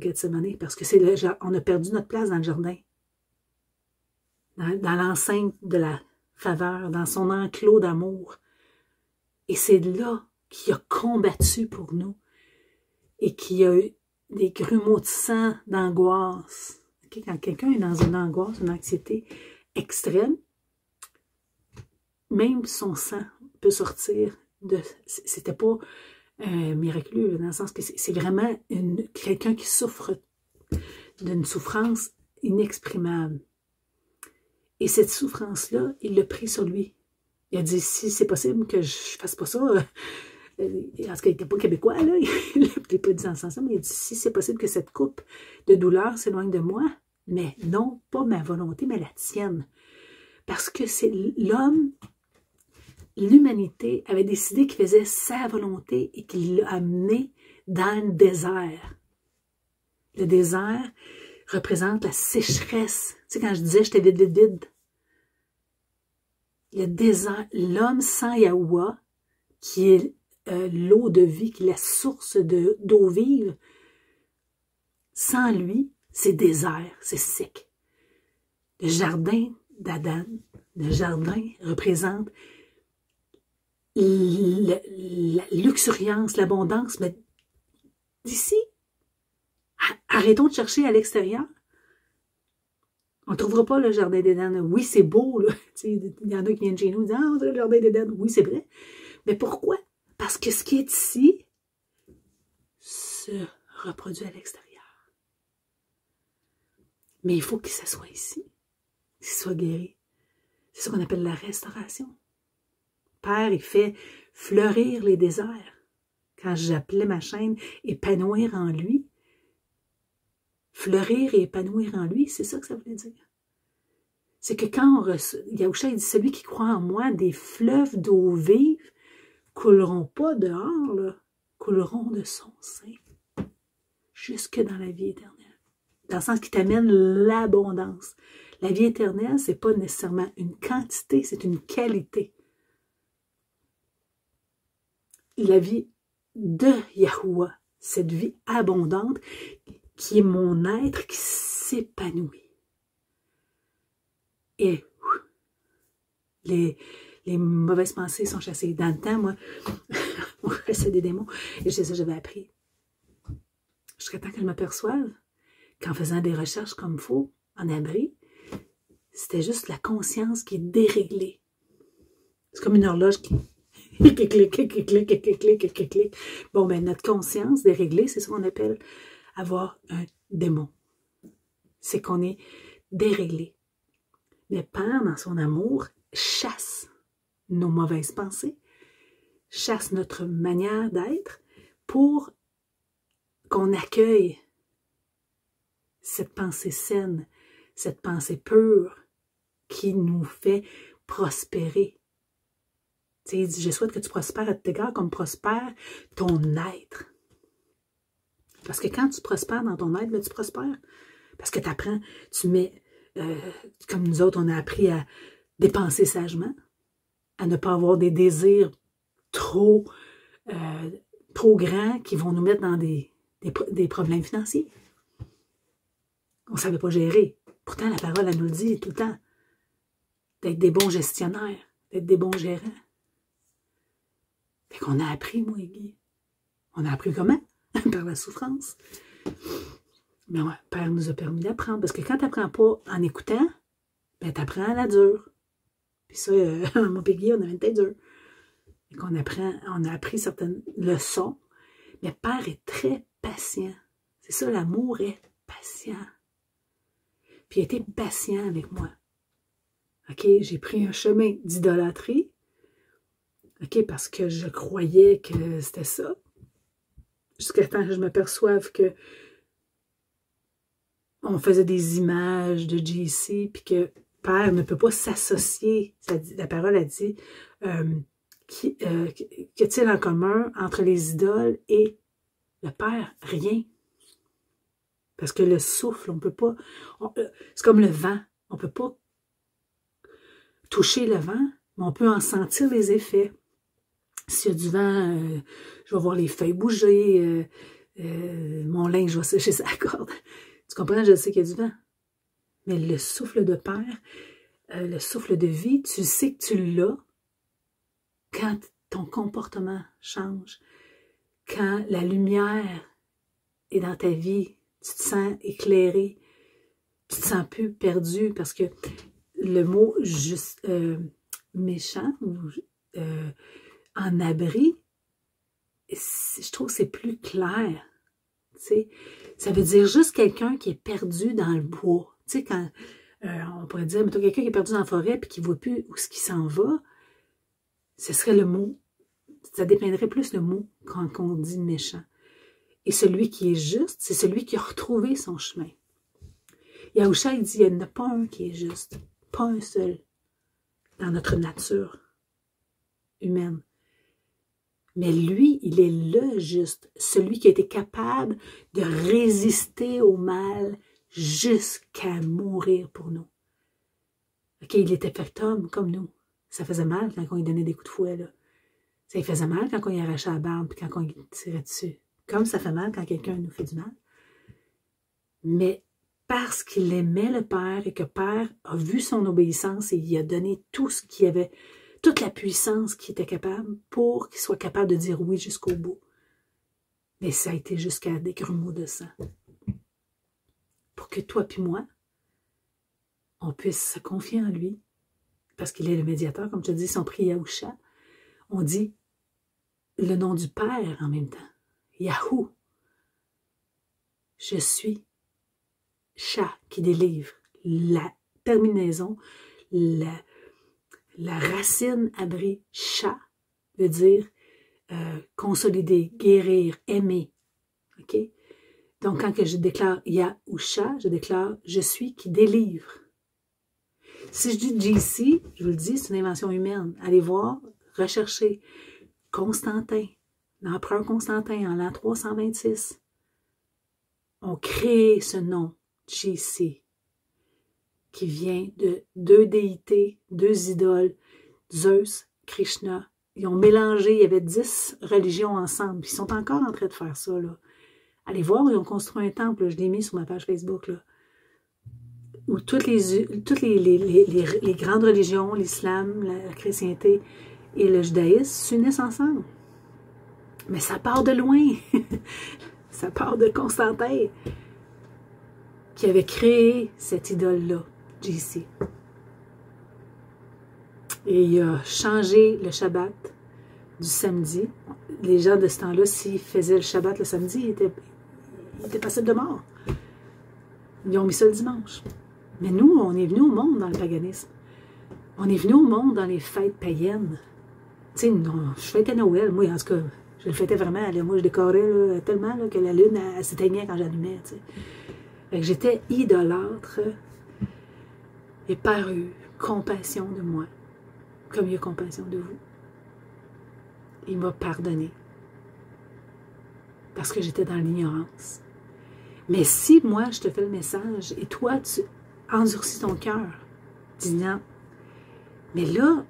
Gethsémani? Parce que on a perdu notre place dans le jardin. Dans l'enceinte de la faveur, dans son enclos d'amour. Et c'est là qu'il a combattu pour nous et qu'il a eu des grumeaux de sang, d'angoisse. Okay? Quand quelqu'un est dans une angoisse, une anxiété extrême, même son sang peut sortir de... C'était pas miraculeux, dans le sens que c'est vraiment quelqu'un qui souffre d'une souffrance inexprimable. Et cette souffrance-là, il l'a pris sur lui. Il a dit, si c'est possible que je fasse pas ça, en tout cas, il n'était pas québécois, là, il n'a pas dit dans ce sens-là, mais il a dit, si c'est possible que cette coupe de douleur s'éloigne de moi, mais non, pas ma volonté, mais la tienne. Parce que c'est l'homme, l'humanité avait décidé qu'il faisait sa volonté et qu'il l'a amené dans le désert. Le désert représente la sécheresse. Tu sais, quand je disais j'étais vide, vide, vide. Le désert, l'homme sans Yahuwah, qui est l'eau de vie, qui est la source d'eau vive, sans lui, c'est désert, c'est sec. Le jardin d'Adan, le jardin représente la luxuriance, l'abondance, mais d'ici, arrêtons de chercher à l'extérieur. On ne trouvera pas le jardin d'Éden. Oui, c'est beau, là. Il y en a qui viennent chez nous et disent « Ah, c'est le jardin d'Éden. » Oui, c'est vrai. Mais pourquoi? Parce que ce qui est ici se reproduit à l'extérieur. Mais il faut que ça soit ici, qu'il soit guéri. C'est ce qu'on appelle la restauration. Père, il fait fleurir les déserts. Quand j'appelais ma chaîne « épanouir en lui », fleurir et épanouir en lui, c'est ça que ça voulait dire. C'est que quand on reçoit, Yahusha dit, celui qui croit en moi, des fleuves d'eau vive couleront pas dehors, là, couleront de son sein, jusque dans la vie éternelle. Dans le sens qui t'amène l'abondance. La vie éternelle, c'est pas nécessairement une quantité, c'est une qualité. La vie de Yahuwah, cette vie abondante, qui est mon être qui s'épanouit. Et les mauvaises pensées sont chassées. Dans le temps, moi, on chassait des démons. Et c'est ça que j'avais appris. Jusqu'à temps que je m'aperçoive qu'en faisant des recherches comme il faut, en abri, c'était juste la conscience qui est déréglée. C'est comme une horloge qui clique. Bon, ben notre conscience déréglée, c'est ce qu'on appelle avoir un démon. C'est qu'on est déréglé. Le Père, dans son amour, chasse nos mauvaises pensées, chasse notre manière d'être pour qu'on accueille cette pensée saine, cette pensée pure qui nous fait prospérer. Tu sais, il dit, je souhaite que tu prospères à tout égard comme prospère ton être. Parce que quand tu prospères dans ton être, ben, tu prospères. Parce que tu apprends, tu mets, comme nous autres, on a appris à dépenser sagement, à ne pas avoir des désirs trop grands qui vont nous mettre dans des problèmes financiers. On ne savait pas gérer. Pourtant, la parole, elle nous le dit tout le temps. D'être des bons gestionnaires, d'être des bons gérants. Fait qu'on a appris, moi et Guy. On a appris comment? Par la souffrance. Mais ouais, Père nous a permis d'apprendre. Parce que quand tu n'apprends pas en écoutant, ben tu apprends à la dure. Puis ça, moi et Guy, on avait une tête dure. Et qu'on apprend, on a appris certaines leçons. Mais Père est très patient. C'est ça, l'amour est patient. Puis il a été patient avec moi. OK, j'ai pris un chemin d'idolâtrie. OK, parce que je croyais que c'était ça. Jusqu'à temps que je m'aperçoive que on faisait des images de JC, puis que Père ne peut pas s'associer. La parole a dit, qu'y a-t-il en commun entre les idoles et le Père? Rien. Parce que le souffle, on peut pas... c'est comme le vent. On peut pas toucher le vent, mais on peut en sentir les effets. S'il y a du vent, je vais voir les feuilles bouger, mon linge, je vais sécher sa corde. Tu comprends? Je sais qu'il y a du vent. Mais le souffle de Père, le souffle de vie, tu sais que tu l'as quand ton comportement change. Quand la lumière est dans ta vie, tu te sens éclairé, tu te sens plus perdu parce que le mot juste méchant ou en abri, je trouve que c'est plus clair. T'sais. Ça veut dire juste quelqu'un qui est perdu dans le bois. Tu sais, quand on pourrait dire, mettons, quelqu'un qui est perdu dans la forêt et qui ne voit plus où ce qui s'en va, ce serait le mot. Ça dépendrait plus le mot quand on dit méchant. Et celui qui est juste, c'est celui qui a retrouvé son chemin. Yahusha, il dit, il n'y en a pas un qui est juste. Pas un seul. Dans notre nature humaine. Mais lui, il est le juste, celui qui a été capable de résister au mal jusqu'à mourir pour nous. OK, il était fait homme comme nous. Ça faisait mal quand on lui donnait des coups de fouet, là. Ça lui faisait mal quand on lui arrachait la barbe puis quand on lui tirait dessus. Comme ça fait mal quand quelqu'un nous fait du mal. Mais parce qu'il aimait le Père et que le Père a vu son obéissance et il a donné tout ce qu'il avait, toute la puissance qu'il était capable pour qu'il soit capable de dire oui jusqu'au bout. Mais ça a été jusqu'à des grumeaux de sang. Pour que toi puis moi, on puisse se confier en lui, parce qu'il est le médiateur, comme je te dis, son prix Yahusha. On dit le nom du Père en même temps. Yahou. Je suis Cha qui délivre. La terminaison, la racine abrée Cha veut dire consolider, guérir, aimer. OK? Donc, quand que je déclare Yahusha, je déclare je suis qui délivre. Si je dis JC, je vous le dis, c'est une invention humaine. Allez voir, recherchez Constantin, l'empereur Constantin en l'an 326. On crée ce nom, JC, qui vient de deux déités, deux idoles, Zeus, Krishna. Ils ont mélangé, il y avait 10 religions ensemble. Ils sont encore en train de faire ça, là. Allez voir, ils ont construit un temple, là, je l'ai mis sur ma page Facebook, là, où toutes les grandes religions, l'islam, la chrétienté et le judaïsme s'unissent ensemble. Mais ça part de loin. Ça part de Constantin, qui avait créé cette idole-là, JC. Et il a changé le Shabbat du samedi. Les gens de ce temps-là, s'ils faisaient le Shabbat le samedi, ils étaient passibles de mort. Ils ont mis ça le dimanche. Mais nous, on est venus au monde dans le paganisme. On est venus au monde dans les fêtes païennes. Tu sais, je fêtais Noël, moi, en tout cas, je le fêtais vraiment. Là, moi, je décorais là, tellement là, que la lune, elle s'éteignait quand j'allumais. Tu sais. Fait que j'étais idolâtre. Et Père a eu compassion de moi, comme il a compassion de vous. Il m'a pardonné. Parce que j'étais dans l'ignorance. Mais si moi, je te fais le message, et toi, tu endurcis ton cœur, dis non. Mais là,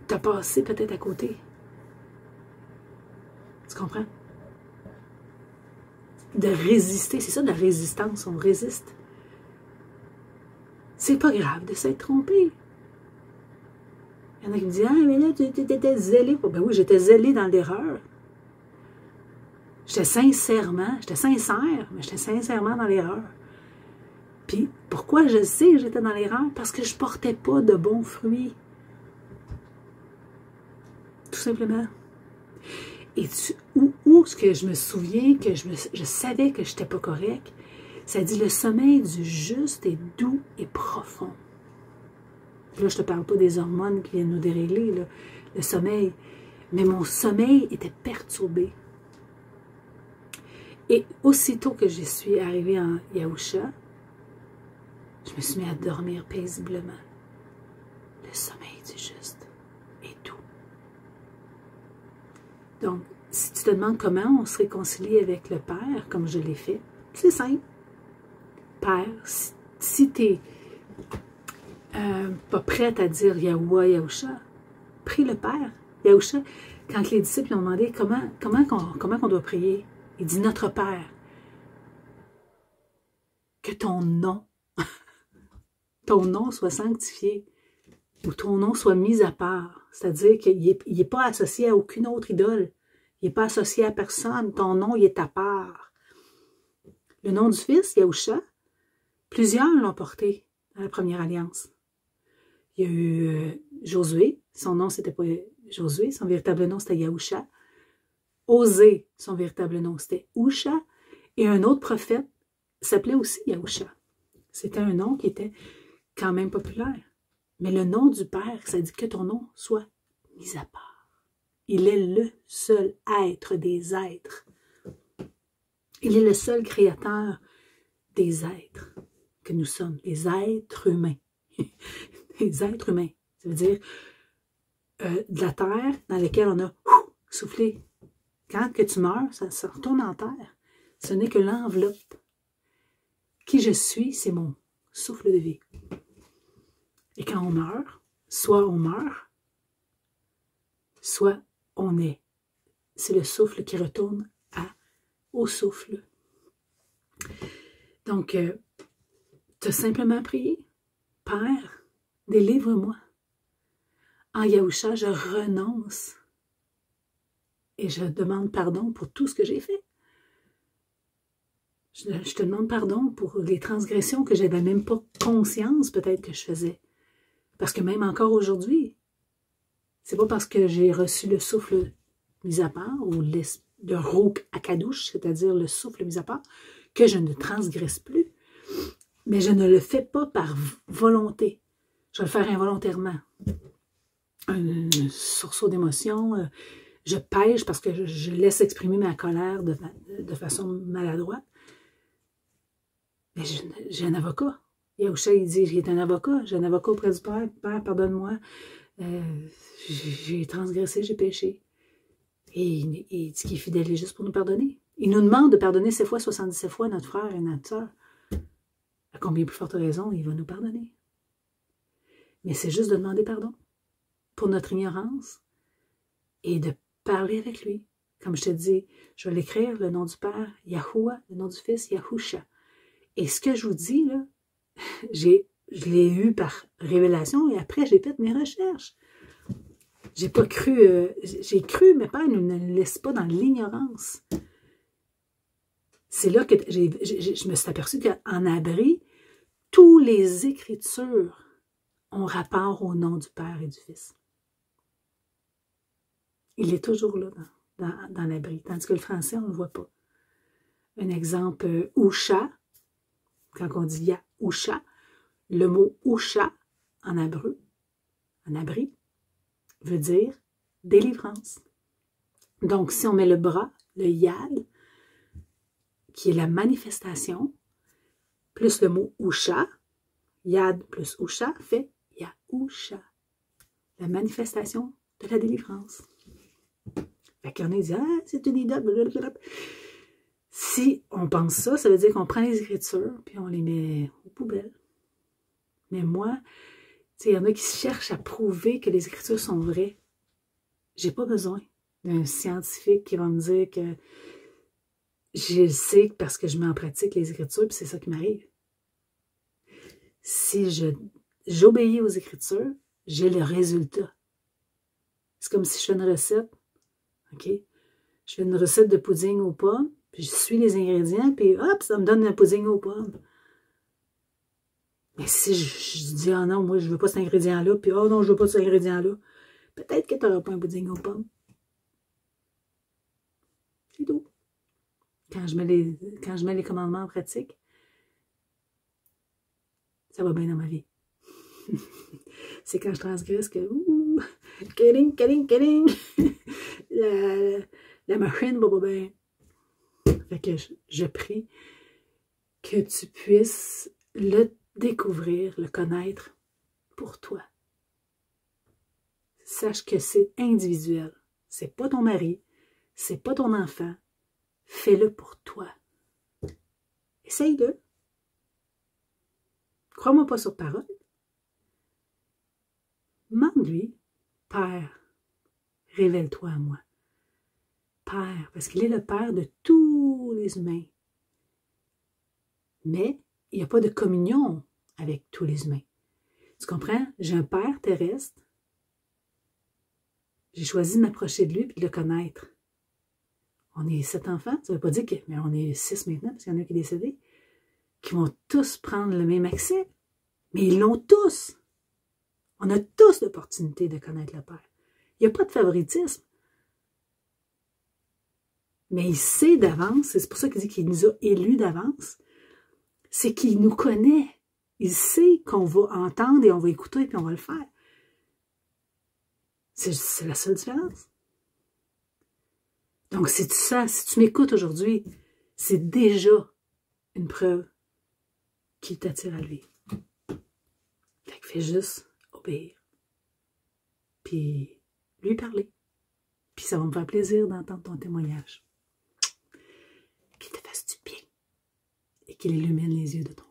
tu as passé peut-être à côté. Tu comprends? De résister, c'est ça de la résistance, on résiste. C'est pas grave de s'être trompé. Il y en a qui me disent « Ah, mais là, tu étais zélé. » Ben oui, j'étais zélé dans l'erreur. J'étais sincère, mais j'étais sincèrement dans l'erreur. Puis, pourquoi je sais que j'étais dans l'erreur? Parce que je ne portais pas de bons fruits. Tout simplement. Et où ce que je me souviens, que je savais que je n'étais pas correct, ça dit le sommeil du juste est doux et profond. Là, je ne te parle pas des hormones qui viennent nous dérégler, là, le sommeil. Mais mon sommeil était perturbé. Et aussitôt que je suis arrivée en Yahusha, je me suis mis à dormir paisiblement. Le sommeil du juste est doux. Donc, si tu te demandes comment on se réconcilie avec le Père, comme je l'ai fait, c'est simple. Père, si tu n'es pas prête à dire Yahuwah, Yahusha, prie le Père. Yahusha, quand les disciples lui ont demandé comment on doit prier, il dit notre Père, que ton nom soit sanctifié, où ton nom soit mis à part. C'est-à-dire qu'il n'est pas associé à aucune autre idole. Il n'est pas associé à personne. Ton nom, il est à part. Le nom du Fils, Yahusha, plusieurs l'ont porté à la première alliance. Il y a eu Josué, son nom, c'était pas Josué, son véritable nom, c'était Yahusha. Osée, son véritable nom, c'était Usha. Et un autre prophète s'appelait aussi Yahusha. C'était un nom qui était quand même populaire. Mais le nom du Père, ça dit que ton nom soit mis à part. Il est le seul être des êtres. Il est le seul créateur des êtres que nous sommes, les êtres humains. Les êtres humains, ça veut dire de la terre dans laquelle on a soufflé. Quand que tu meurs, ça retourne en terre. Ce n'est que l'enveloppe. Qui je suis, c'est mon souffle de vie. Et quand on meurt, soit on meurt, soit on est. C'est le souffle qui retourne au souffle. Donc, tu as simplement prié. Père, délivre-moi. En Yahusha, je renonce et je demande pardon pour tout ce que j'ai fait. Je te demande pardon pour les transgressions que je n'avais même pas conscience peut-être que je faisais. Parce que même encore aujourd'hui, c'est pas parce que j'ai reçu le souffle mis à part, ou le Rouk Akadouche, c'est-à-dire le souffle mis à part, que je ne transgresse plus. Mais je ne le fais pas par volonté. Je vais le faire involontairement. Un sursaut d'émotion, je pêche parce que je laisse exprimer ma colère de façon maladroite. Mais j'ai un avocat. Yahusha, il dit, j'ai un avocat auprès du Père. Père, pardonne-moi. J'ai transgressé, j'ai péché. Et il dit qu'il est fidèle et juste pour nous pardonner. Il nous demande de pardonner 7 fois, 77 fois notre frère et notre soeur. À combien plus forte raison, il va nous pardonner. Mais c'est juste de demander pardon pour notre ignorance et de parler avec lui. Comme je te dis, je vais l'écrire, le nom du Père, Yahuwah, le nom du Fils, Yahusha. Et ce que je vous dis, là, je l'ai eu par révélation et après, j'ai fait mes recherches. J'ai pas cru, j'ai cru, mais Père ne me laisse pas dans l'ignorance. C'est là que je me suis aperçue qu'en abri, toutes les Écritures ont rapport au nom du Père et du Fils. Il est toujours là dans l'abri, tandis que le français, on ne le voit pas. Un exemple, Usha, quand on dit Yahusha, le mot Usha en abri, veut dire délivrance. Donc, si on met le bras, le Yad, qui est la manifestation, plus le mot Usha, Yad plus Usha fait Yahusha, la manifestation de la délivrance. Fait qu'il y en a qui disent, ah, c'est une idole, blablabla. Si on pense ça, ça veut dire qu'on prend les Écritures puis on les met aux poubelles. Mais moi, il y en a qui cherchent à prouver que les Écritures sont vraies. J'ai pas besoin d'un scientifique qui va me dire que je le sais parce que je mets en pratique les Écritures, puis c'est ça qui m'arrive. Si j'obéis aux Écritures, j'ai le résultat. C'est comme si je fais une recette, OK? Je fais une recette de pudding aux pommes, puis je suis les ingrédients, puis hop, ça me donne un pudding aux pommes. Mais si je dis, ah non, moi, je veux pas cet ingrédient-là, puis oh non, je veux pas cet ingrédient-là, peut-être que tu n'auras pas un pudding aux pommes. C'est tout. Quand je mets les commandements en pratique, ça va bien dans ma vie. C'est quand je transgresse que, kidding, la machine va pas bien. Fait que je prie que tu puisses le découvrir, le connaître pour toi. Sache que c'est individuel. C'est pas ton mari, c'est pas ton enfant. Fais-le pour toi. Essaye-le. Crois-moi pas sur parole. Demande-lui, Père, révèle-toi à moi. Père, parce qu'il est le Père de tous les humains. Mais il n'y a pas de communion avec tous les humains. Tu comprends? J'ai un père terrestre. J'ai choisi de m'approcher de lui et de le connaître. On est 7 enfants, ça ne veut pas dire que... Mais on est 6 maintenant, parce qu'il y en a un qui est décédé, qui vont tous prendre le même accès. Mais ils l'ont tous. On a tous l'opportunité de connaître le Père. Il n'y a pas de favoritisme. Mais il sait d'avance, et c'est pour ça qu'il dit qu'il nous a élus d'avance, c'est qu'il nous connaît. Il sait qu'on va entendre et on va écouter et puis on va le faire. C'est la seule différence. Donc, c'est ça. Si tu m'écoutes aujourd'hui, c'est déjà une preuve qu'il t'attire à lui. Fait que fais juste obéir. Puis lui parler. Puis ça va me faire plaisir d'entendre ton témoignage. Qu'il te fasse du bien et qu'il illumine les yeux de ton